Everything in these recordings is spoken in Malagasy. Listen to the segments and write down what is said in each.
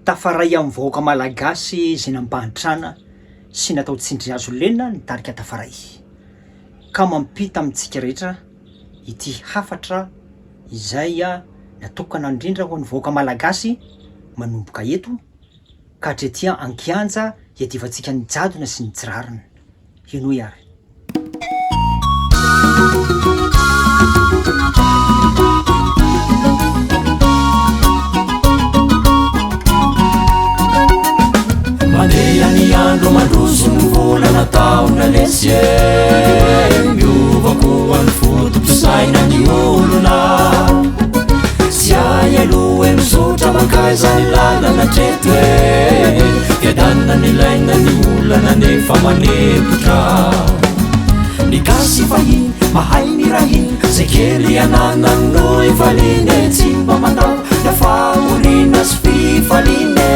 tafaray amin'ny vahoaka malagasy zay nampahanitrana sy natao tsindriazo lena nitarika tafaray ka mampita amintsika rehetra ity hafatra izay natokana indrindra ho an'ny vahoaka malagasy manomboka eto ka hatretia ankianja iadivantsika ny jadona sy ny tsirarina ino iary mandeha ny andro mandroso ny volana taona lesy miovako amin'ny fotom-pisaina ny olona sy ay aloha misotra makaiza ny lalana treto fiadanina ny laina ny olana nefa manepotra ny gasy fahiny mahay mirahiny zay kely ananany no ifaliny tsy mba mandao lafa orina sy fifaliny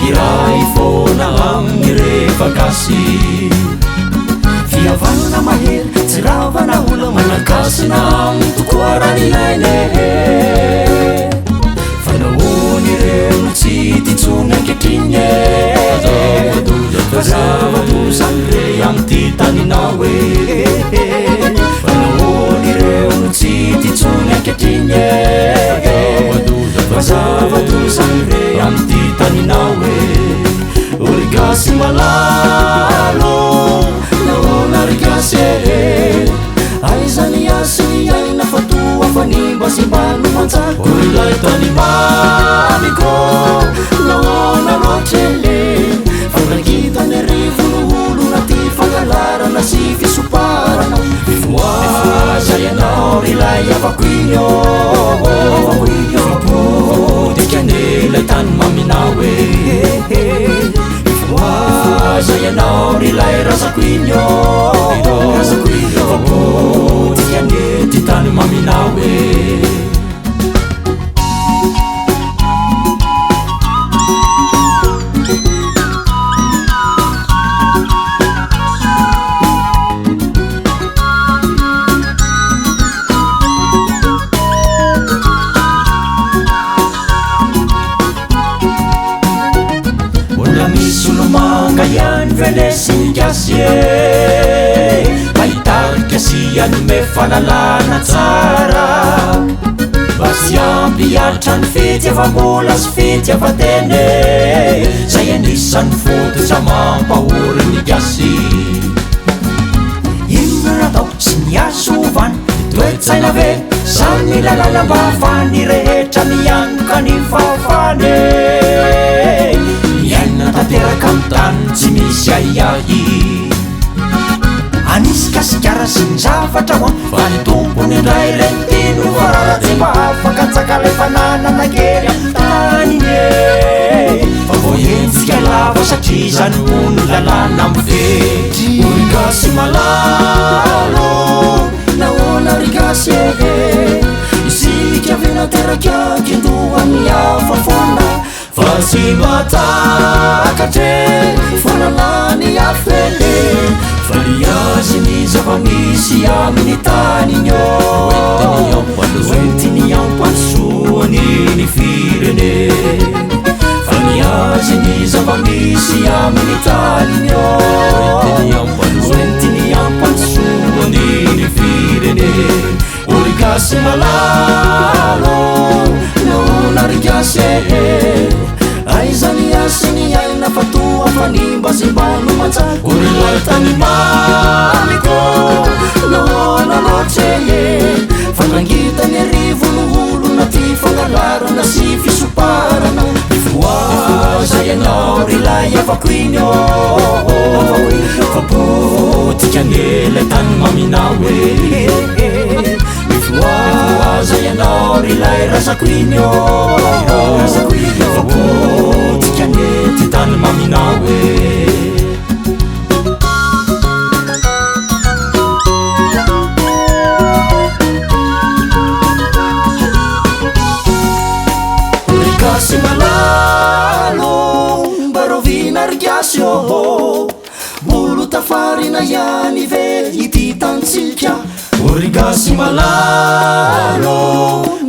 iray fona amin'ny rehefa gasy fihavanana mahery tsy ravana ola manakasina amin'ny tokoa raha ny laine fanahoany ireo no tsy titsony ankehitriny fa zava-dozany re amin'ny ty taninao fanahoany ireo no tsy titsony ankehitriny fa zava-dozany re amin'ny ty taninao origasy malalo naona rigasy aizany asy aina fatoa fanimba simbano mantsako orilay tany mamiko naona loatrele fandrangitany rivono olona ty fangalarana sy fisoparana fifoaza ianao rilay avako inyo dikanelay tany maminao fifoaza ianao rilay razako inyo dikane ty tany maminao Venesingasye Maitarika siya numefanalana tsara Basiambiatra ny fitiava-bola sy fitiava-teny Zay anisan'ny fototra mampahory ny gasy Ino natao sy ny asovany Toetsaina ve samy lalala mba afany rehetra mianoka ny fafany Tanteraka amin'ny tany tsy misy aiahy anisy kasikara sy ny zavatra ho fa ny tompony indray rentino farara tsy mba afaka tsaka lay fananana kely amin'ny taniny fa voentsika lava satria zany ono lalàna amin'ny fety origasy malalo nahoana rigasy isika venateraky akindohany afa foana fa tsy matakatre fonalany afele fa riazy ny zava-misy amin'ny taniny oentiny ampanosoany ny firene fa riazy ny zava-misy amin'ny taniny oentiny ampanosoany ny firene origasy malalo naona rigasy aizany asiny aina fatoa fanimba simbano mantsako orilay tany mamiko naona loatrele fandrangitany arivono olona ty fangalarana sy fisoparana fifoaza ianao rilay avako inyo fapotikanelay tany maminao mifoaza ianao rilay razako inyo fapotikane ty tany maminao rigasy malalo mba rovina rigasy bolo tafarina ihany ve ity tantsika origasy malalo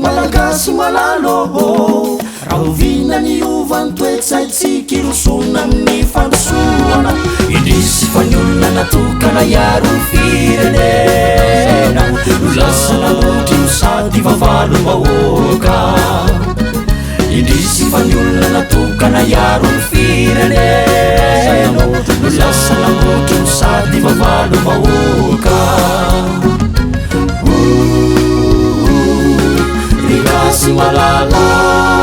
malagasy malalo raha ovina ny ovantoetsaitsika irosona amin'ny fandosoana indrisy fa ny olona natokana iaro ny firenena no lasa namotry no sady vavalo vahoaka indrisy fa ny olona natokana iaro ny firenena no lasa namotry no sady vavalo vahoaka rikasy malala